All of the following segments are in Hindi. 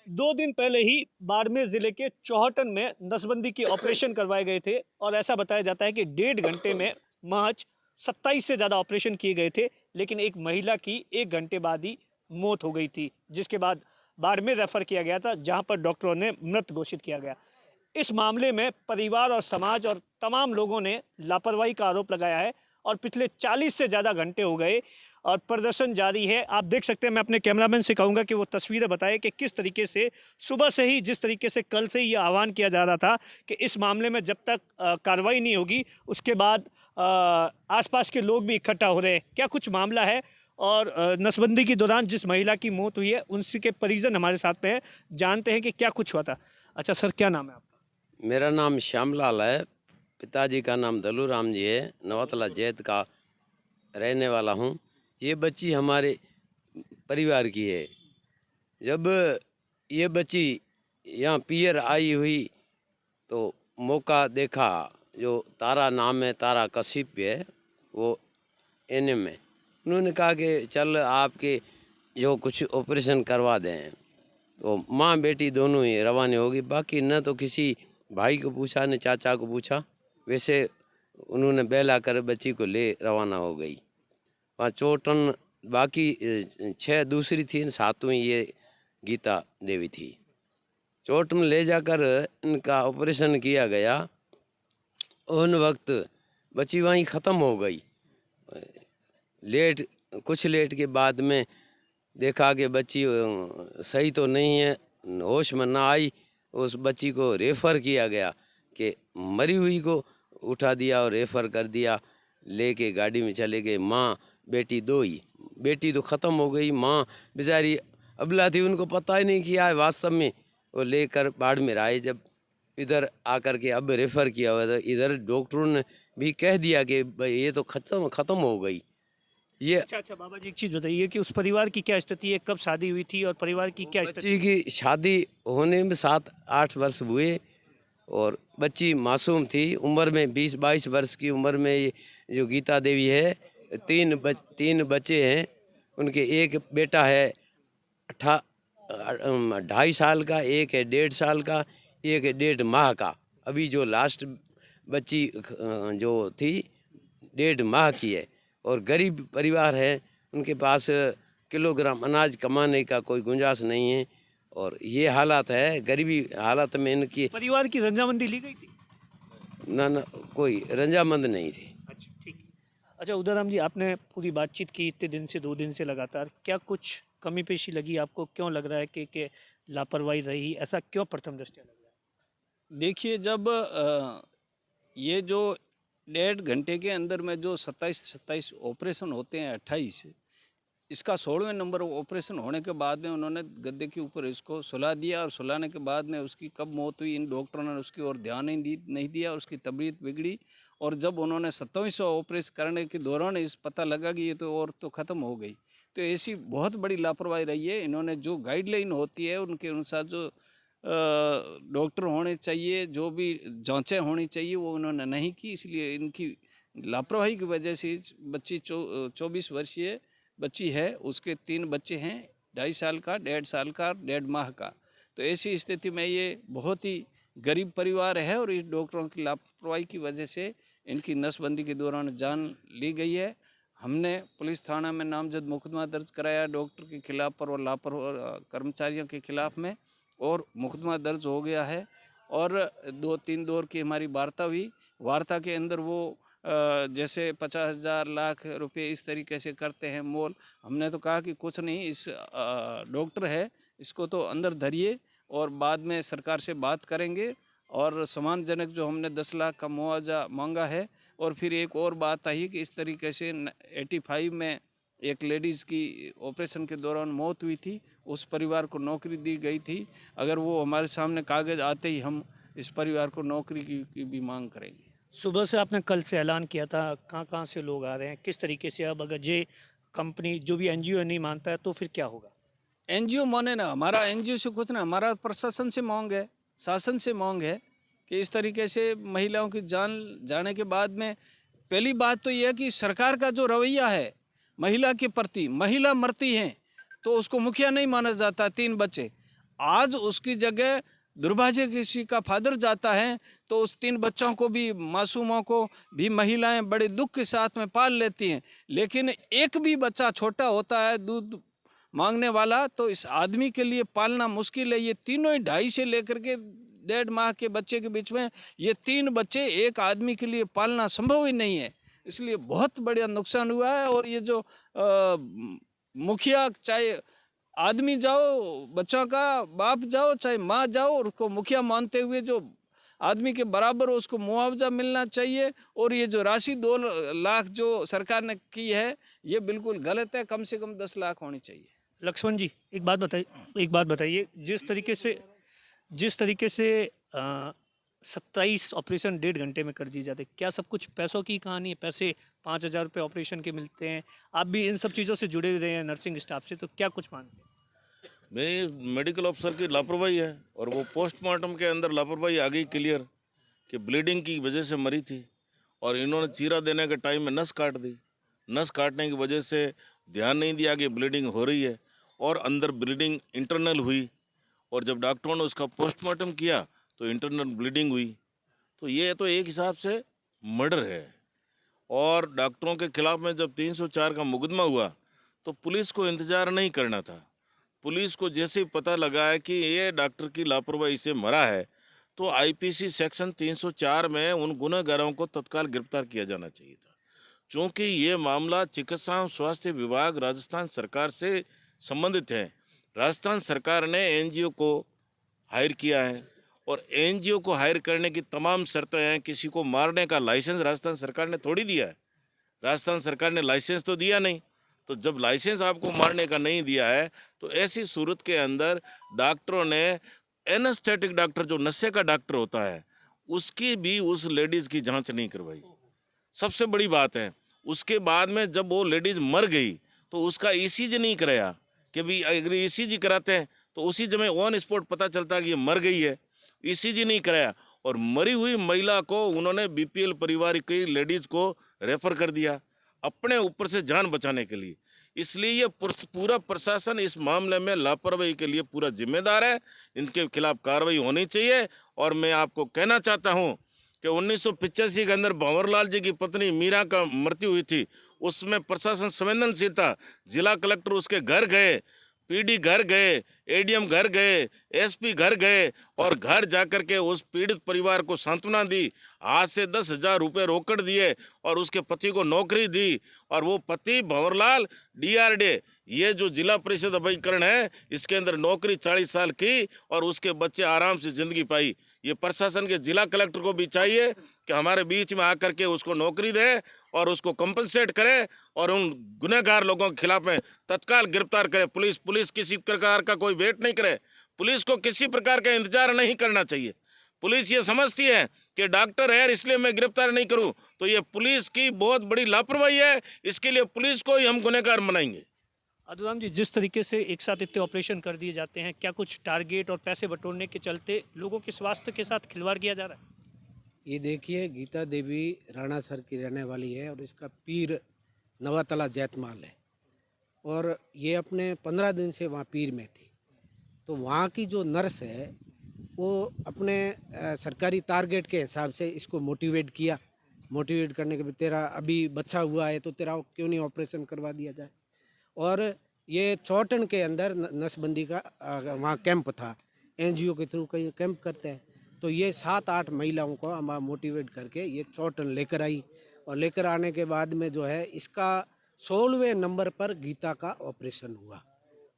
2 दिन पहले ही बाड़मेर जिले के चौहटन में नसबंदी के ऑपरेशन करवाए गए थे और ऐसा बताया जाता है कि 1.5 घंटे में महज 27 से ज़्यादा ऑपरेशन किए गए थे, लेकिन एक महिला की 1 घंटे बाद ही मौत हो गई थी, जिसके बाद बाड़मेर रेफर किया गया था, जहां पर डॉक्टरों ने मृत घोषित किया गया। इस मामले में परिवार और समाज और तमाम लोगों ने लापरवाही का आरोप लगाया है और पिछले 40 से ज़्यादा घंटे हो गए और प्रदर्शन जारी है। आप देख सकते हैं, मैं अपने कैमरामैन से कहूँगा कि वो तस्वीरें बताए कि किस तरीके से सुबह से ही, जिस तरीके से कल से ही ये आह्वान किया जा रहा था कि इस मामले में जब तक कार्रवाई नहीं होगी, उसके बाद आसपास के लोग भी इकट्ठा हो रहे हैं। क्या कुछ मामला है? और नसबंदी के दौरान जिस महिला की मौत हुई है, उनसे के परिजन हमारे साथ में है, जानते हैं कि क्या कुछ हुआ था। अच्छा सर, क्या नाम है आपका? मेरा नाम श्यामलाल है। पिताजी का नाम दलूराम जी है। नवातला जैत का रहने वाला हूँ। ये बच्ची हमारे परिवार की है। जब ये बच्ची यहाँ पियर आई हुई तो मौका देखा, जो तारा नाम है, तारा कशिप है, वो एनएम में। उन्होंने कहा कि चल आपके जो कुछ ऑपरेशन करवा दें, तो माँ बेटी दोनों ही रवाना होगी। बाकी न तो किसी भाई को पूछा न चाचा को पूछा, वैसे उन्होंने बेला कर बच्ची को ले रवाना हो गई। वहाँ चोटन बाकी 6 दूसरी थी, 7वीं ये गीता देवी थी। चोट में ले जाकर इनका ऑपरेशन किया गया। उन वक्त बच्ची वहीं ख़त्म हो गई। कुछ लेट के बाद में देखा कि बच्ची सही तो नहीं है, होश में ना आई। उस बच्ची को रेफ़र किया गया कि मरी हुई को उठा दिया और रेफ़र कर दिया। लेके गाड़ी में चले गए। माँ बेटी दो ही। बेटी तो ख़त्म हो गई, माँ बेचारी अबला थी, उनको पता ही नहीं किया है वास्तव में। वो लेकर बाड़मेर आए। जब इधर आकर के अब रेफ़र किया हुआ था, इधर डॉक्टरों ने भी कह दिया कि भाई ये तो ख़त्म हो गई। ये अच्छा बाबा जी, एक चीज़ बताइए कि उस परिवार की क्या स्थिति है? कब शादी हुई थी और परिवार की क्या स्थिति बच्ची है? की शादी होने में 7-8 वर्ष हुए और बच्ची मासूम थी। उम्र में 20-22 वर्ष की उम्र में ये जो गीता देवी है, 3 बच्चे हैं। उनके एक बेटा है 2.5 साल का, एक है 1.5 साल का, एक है 1.5 माह का। अभी जो लास्ट बच्ची जो थी 1.5 माह की है। और गरीब परिवार है, उनके पास किलोग्राम अनाज कमाने का कोई गुंजाइश नहीं है। और ये हालात है, गरीबी हालत में इनकी परिवार की रंजामंदी ली गई थी? ना कोई रंजामंद नहीं थी। अच्छा ठीक है। अच्छा उदाराम जी, आपने पूरी बातचीत की इतने दिन से, 2 दिन से लगातार, क्या कुछ कमी पेशी लगी आपको? क्यों लग रहा है कि लापरवाही रही? ऐसा क्यों प्रथम दृष्टया लग रहा देखिए, जब ये जो 1.5 घंटे के अंदर में जो 27 ऑपरेशन होते हैं, 28, इसका 16वें नंबर ऑपरेशन होने के बाद में उन्होंने गद्दे के ऊपर इसको सुला दिया और सुलाने के बाद में उसकी कब मौत हुई, इन डॉक्टरों ने उसकी ओर ध्यान नहीं दिया। उसकी तबीयत बिगड़ी और जब उन्होंने 27वां ऑपरेशन करने के दौरान इस पता लगा कि ये तो और तो ख़त्म हो गई। तो ऐसी बहुत बड़ी लापरवाही रही है। इन्होंने जो गाइडलाइन होती है उनके अनुसार जो डॉक्टर होने चाहिए, जो भी जांचें होनी चाहिए, वो उन्होंने नहीं की। इसलिए इनकी लापरवाही की वजह से इस बच्ची 24 वर्षीय बच्ची है, उसके 3 बच्चे हैं, 2.5 साल का, 1.5 साल का, 1.5 माह का। तो ऐसी स्थिति में ये बहुत ही गरीब परिवार है और इस डॉक्टरों की लापरवाही की वजह से इनकी नसबंदी के दौरान जान ली गई है। हमने पुलिस थाना में नामजद मुकदमा दर्ज कराया डॉक्टर के खिलाफ और लापरवाह कर्मचारियों के खिलाफ में, और मुकदमा दर्ज हो गया है। और 2-3 दौर की हमारी वार्ता हुई। वार्ता के अंदर वो जैसे 50,000 लाख रुपए इस तरीके से करते हैं मोल। हमने तो कहा कि कुछ नहीं, इस डॉक्टर है, इसको तो अंदर धरिए और बाद में सरकार से बात करेंगे। और सम्मानजनक जो हमने 10 लाख का मुआवजा मांगा है। और फिर एक और बात आई कि इस तरीके से 85 में एक लेडीज़ की ऑपरेशन के दौरान मौत हुई थी, उस परिवार को नौकरी दी गई थी। अगर वो हमारे सामने कागज़ आते ही हम इस परिवार को नौकरी की भी मांग करेंगे। है? सुबह से आपने कल से ऐलान किया था, कहाँ से लोग आ रहे हैं, किस तरीके से? अब अगर ये कंपनी, जो भी एनजीओ नहीं मानता है, तो फिर क्या होगा? एनजीओ माने ना, हमारा एनजीओ से कुछ ना, हमारा प्रशासन से मांग है, शासन से मांग है कि इस तरीके से महिलाओं की जान जाने के बाद में पहली बात तो यह है कि सरकार का जो रवैया है महिला के प्रति, महिला मरती हैं तो उसको मुखिया नहीं माना जाता। 3 बच्चे, आज उसकी जगह दुर्भाग्य किसी का फादर जाता है तो उस 3 बच्चों को भी, मासूमों को भी महिलाएं बड़े दुख के साथ में पाल लेती हैं। लेकिन एक भी बच्चा छोटा होता है दूध मांगने वाला, तो इस आदमी के लिए पालना मुश्किल है। ये तीनों ही 2.5 से लेकर के 1.5 माह के बच्चे के बीच में ये 3 बच्चे एक आदमी के लिए पालना संभव ही नहीं है। इसलिए बहुत बड़ा नुकसान हुआ है। और ये जो मुखिया, चाहे आदमी जाओ, बच्चों का बाप जाओ, चाहे माँ जाओ, और उसको मुखिया मानते हुए जो आदमी के बराबर हो उसको मुआवजा मिलना चाहिए। और ये जो राशि 2 लाख जो सरकार ने की है ये बिल्कुल गलत है। कम से कम 10 लाख होनी चाहिए। लक्ष्मण जी, एक बात बताइए, जिस तरीके से 27 ऑपरेशन 1.5 घंटे में कर दिए जाते हैं, क्या सब कुछ पैसों की कहानी है? पैसे 5,000 रुपये ऑपरेशन के मिलते हैं। आप भी इन सब चीज़ों से जुड़े हुए हैं नर्सिंग स्टाफ से, तो क्या कुछ मानते हैं? मैं मेडिकल अफसर की लापरवाही है और वो पोस्टमार्टम के अंदर लापरवाही आ गई क्लियर कि ब्लीडिंग की वजह से मरी थी। और इन्होंने चीरा देने के टाइम में नस काट दी। नस काटने की वजह से ध्यान नहीं दिया कि ब्लीडिंग हो रही है और अंदर ब्लीडिंग इंटरनल हुई। और जब डॉक्टरों ने उसका पोस्टमार्टम किया तो इंटरनल ब्लीडिंग हुई। तो ये तो एक हिसाब से मर्डर है। और डॉक्टरों के खिलाफ में जब 304 का मुकदमा हुआ तो पुलिस को इंतजार नहीं करना था। पुलिस को जैसे ही पता लगा है कि ये डॉक्टर की लापरवाही से मरा है तो आईपीसी सेक्शन 304 में उन गुनहगारों को तत्काल गिरफ्तार किया जाना चाहिए था। क्योंकि ये मामला चिकित्सा एवं स्वास्थ्य विभाग राजस्थान सरकार से संबंधित है। राजस्थान सरकार ने एनजीओ को हायर किया है और एनजीओ को हायर करने की तमाम शर्तें हैं। किसी को मारने का लाइसेंस राजस्थान सरकार ने थोड़ी दिया है। राजस्थान सरकार ने लाइसेंस तो दिया नहीं। तो जब लाइसेंस आपको मारने का नहीं दिया है तो ऐसी सूरत के अंदर डॉक्टरों ने एनेस्थेटिक डॉक्टर जो नशे का डॉक्टर होता है उसकी भी उस लेडीज़ की जांच नहीं करवाई। सबसे बड़ी बात है, उसके बाद में जब वो लेडीज़ मर गई तो उसका ईसीजी नहीं कराया कि भी अगर ईसीजी कराते हैं तो उसी समय ऑन स्पॉट पता चलता कि ये मर गई है। ईसीजी नहीं कराया और मरी हुई महिला को उन्होंने बीपीएल परिवार की लेडीज़ को रेफर कर दिया अपने ऊपर से जान बचाने के लिए। इसलिए ये पूरा प्रशासन इस मामले में लापरवाही के लिए पूरा जिम्मेदार है। इनके खिलाफ कार्रवाई होनी चाहिए। और मैं आपको कहना चाहता हूं कि 1985 के अंदर भंवरलाल जी की पत्नी मीरा का मृत्यु हुई थी, उसमें प्रशासन संवेदनशील था। जिला कलेक्टर उसके घर गए, पीडी घर गए, एडीएम घर गए, एसपी घर गए और घर जाकर के उस पीड़ित परिवार को सांत्वना दी। आज से 10,000 रुपये रोकड़ दिए और उसके पति को नौकरी दी। और वो पति भंवरलाल डीआरडे, ये जो जिला परिषद अभिकरण है इसके अंदर नौकरी 40 साल की और उसके बच्चे आराम से जिंदगी पाई। ये प्रशासन के जिला कलेक्टर को भी चाहिए कि हमारे बीच में आकर के उसको नौकरी दे और उसको कंपनसेट करे और उन गुनहगार लोगों के खिलाफ में तत्काल गिरफ्तार करे। पुलिस किसी प्रकार का कोई वेट नहीं करे। पुलिस को किसी प्रकार का इंतजार नहीं करना चाहिए। पुलिस ये समझती है कि डॉक्टर है इसलिए मैं गिरफ्तार नहीं करूं, तो ये पुलिस की बहुत बड़ी लापरवाही है। इसके लिए पुलिस को ही हम गुनहगार बनाएंगे। अधुराम जी, जिस तरीके से एक साथ इतने ऑपरेशन कर दिए जाते हैं, क्या कुछ टारगेट और पैसे बटोरने के चलते लोगों के स्वास्थ्य के साथ खिलवाड़ किया जा रहा है? ये देखिए, गीता देवी राणा सर की रहने वाली है और इसका पीर नवातला जैतमाल है और ये अपने 15 दिन से वहाँ पीर में थी। तो वहाँ की जो नर्स है वो अपने सरकारी टारगेट के हिसाब से इसको मोटिवेट किया। मोटिवेट करने के बाद तेरा अभी बच्चा हुआ है तो तेरा क्यों नहीं ऑपरेशन करवा दिया जाए। और ये चौटन के अंदर नसबंदी का वहाँ कैंप था, एनजीओ के थ्रू कई कैंप करते हैं। तो ये 7-8 महिलाओं को हम मोटिवेट करके ये चौटन लेकर आई और लेकर आने के बाद में जो है इसका 16वें नंबर पर गीता का ऑपरेशन हुआ।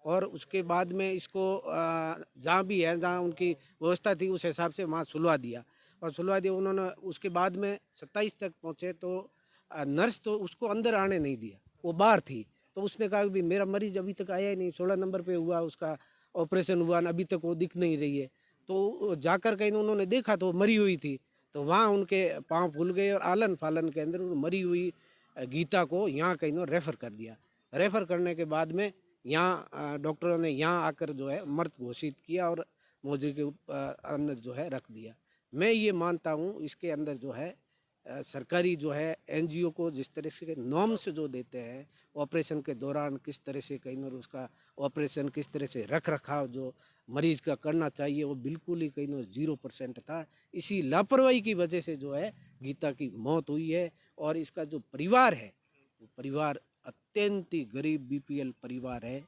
और उसके बाद में इसको जहाँ भी है, जहाँ उनकी व्यवस्था थी उस हिसाब से वहाँ सुलवा दिया और सुलवा दिया उन्होंने। उसके बाद में 27 तक पहुँचे तो नर्स तो उसको अंदर आने नहीं दिया, वो बाहर थी। तो उसने कहा कि मेरा मरीज अभी तक आया ही नहीं, 16 नंबर पे हुआ, उसका ऑपरेशन हुआ, अभी तक वो दिख नहीं रही है। तो जाकर कहीं उन्होंने देखा तो मरी हुई थी। तो वहाँ उनके पाँव फूल गए और आलन फालन के अंदर मरी हुई गीता को यहाँ कहीं रेफ़र कर दिया। रेफ़र करने के बाद में यहाँ डॉक्टरों ने यहाँ आकर जो है मृत घोषित किया और मोजे के अंदर जो है रख दिया। मैं ये मानता हूँ इसके अंदर जो है सरकारी जो है एनजीओ को जिस तरह से नॉर्म्स जो देते हैं ऑपरेशन के दौरान, किस तरह से कहीं ना उसका ऑपरेशन किस तरह से रख रखाव जो मरीज का करना चाहिए वो बिल्कुल ही कहीं ना 0% था। इसी लापरवाही की वजह से जो है गीता की मौत हुई है। और इसका जो परिवार है वो परिवार अत्यंत ही गरीब बीपीएल परिवार है।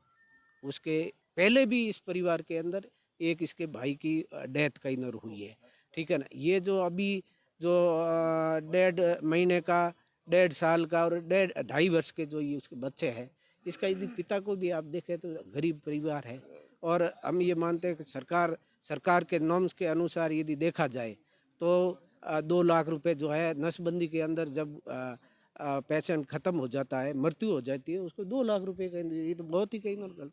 उसके पहले भी इस परिवार के अंदर एक इसके भाई की डेथ कहीं ना हुई है, ठीक है ना। ये जो अभी जो 1.5 महीने का, 1.5 साल का और 2.5 वर्ष के जो ये उसके बच्चे हैं, इसका यदि पिता को भी आप देखें तो गरीब परिवार है। और हम ये मानते हैं कि सरकार के नॉर्म्स के अनुसार यदि देखा जाए तो 2 लाख रुपए जो है नसबंदी के अंदर जब पेशेंट ख़त्म हो जाता है, मृत्यु हो जाती है, उसको 2 लाख रुपए का, ये तो बहुत ही कहीं ना गलत।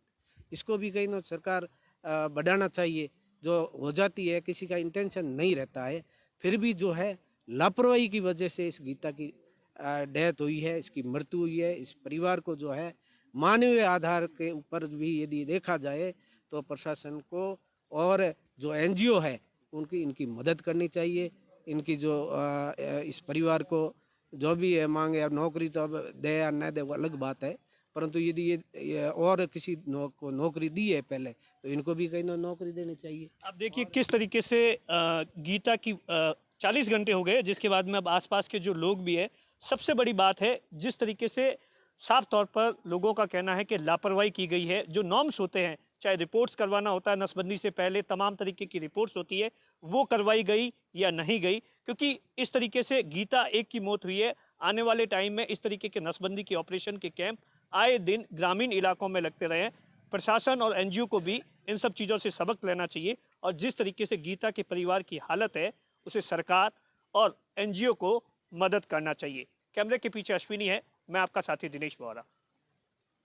इसको भी कहीं ना सरकार बढ़ाना चाहिए। जो हो जाती है किसी का इंटेंशन नहीं रहता है, फिर भी जो है लापरवाही की वजह से इस गीता की डेथ हुई है, इसकी मृत्यु हुई है। इस परिवार को जो है मानवीय आधार के ऊपर भी यदि देखा जाए तो प्रशासन को और जो एनजीओ है उनकी इनकी मदद करनी चाहिए। इनकी जो इस परिवार को जो भी है मांगे, अब नौकरी तो अब दे या न दे वो अलग बात है, परंतु यदि ये और किसी को नौकरी दी है पहले तो इनको भी कहीं ना नौकरी देनी चाहिए। आप देखिए किस तरीके से गीता की 40 घंटे हो गए, जिसके बाद में अब आसपास के जो लोग भी हैं, सबसे बड़ी बात है जिस तरीके से साफ तौर पर लोगों का कहना है कि लापरवाही की गई है। जो नॉर्म्स होते हैं, चाहे रिपोर्ट्स करवाना होता है नसबंदी से पहले, तमाम तरीके की रिपोर्ट्स होती है, वो करवाई गई या नहीं गई, क्योंकि इस तरीके से गीता एक की मौत हुई है। आने वाले टाइम में इस तरीके के नसबंदी के ऑपरेशन के कैंप आए दिन ग्रामीण इलाकों में लगते रहे। प्रशासन और एनजीओ को भी इन सब चीज़ों से सबक लेना चाहिए और जिस तरीके से गीता के परिवार की हालत है उसे सरकार और एनजीओ को मदद करना चाहिए। कैमरे के पीछे अश्विनी है, मैं आपका साथी दिनेश बोहरा।